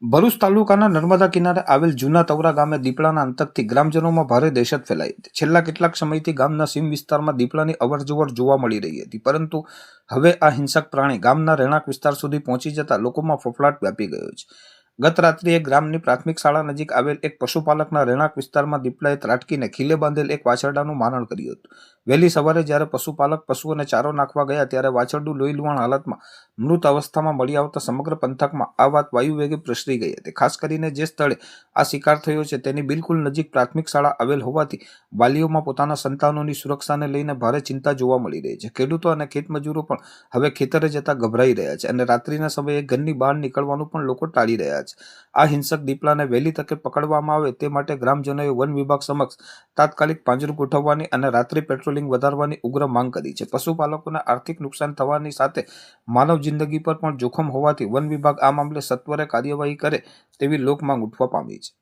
ભરૂચ તાલુકાના નર્મદા કિનારે આવેલ જૂના તવરા ગામે દીપડાના આતંકથી ગ્રામજનોમાં ભારે દહેશત ફેલાઈ હતી. છેલ્લા કેટલાક સમયથી ગામના સીમ વિસ્તારમાં દીપડાની અવરજવર જોવા મળી રહી હતી, પરંતુ હવે આ હિંસક પ્રાણી ગામના રહેણાંક વિસ્તાર સુધી પહોંચી જતા લોકોમાં ફફડાટ વ્યાપી ગયો છે. ગત રાત્રિએ ગ્રામની પ્રાથમિક શાળા નજીક આવેલ એક પશુપાલકના રહેણાંક વિસ્તારમાં દીપડાએ ત્રાટકીને ખીલે બાંધેલ એક વાછરડાનું મારણ કર્યું હતું. વહેલી સવારે જ્યારે પશુપાલક પશુઓને ચારો નાખવા ગયા ત્યારે વાછરડું લોહી લુહાણ હાલતમાં મૃત અવસ્થામાં મળી આવતા સમગ્ર પંથકમાં આ વાત વાયુવેગે પ્રસરી ગઈ હતી. ખાસ કરીને જે સ્થળે આ શિકાર થયો છે તેની બિલકુલ નજીક પ્રાથમિક શાળા આવેલ હોવાથી વાલીઓમાં પોતાના સંતાનોની સુરક્ષાને લઈને ભારે ચિંતા જોવા મળી રહી છે. ખેડૂતો અને ખેતમજૂરો પણ હવે ખેતરે જતા ગભરાઈ રહ્યા છે અને રાત્રિના સમયે ઘરની બહાર નીકળવાનું પણ લોકો ટાળી રહ્યા છે. આ હિંસક દીપડાને વહેલી તકે પકડવામાં આવે તે માટે ગ્રામજનોએ વન વિભાગ સમક્ષ તાત્કાલિક પાંજરું ગોઠવવાની અને રાત્રિ પેટ્રોલિંગ વધારવાની ઉગ્ર માંગ કરી છે. પશુપાલકોને આર્થિક નુકસાન થવાની સાથે માનવ જિંદગી પર પણ જોખમ હોવાથી વન વિભાગ આ મામલે સત્વરે કાર્યવાહી કરે તેવી લોકમાંગ ઉઠવા પામી છે.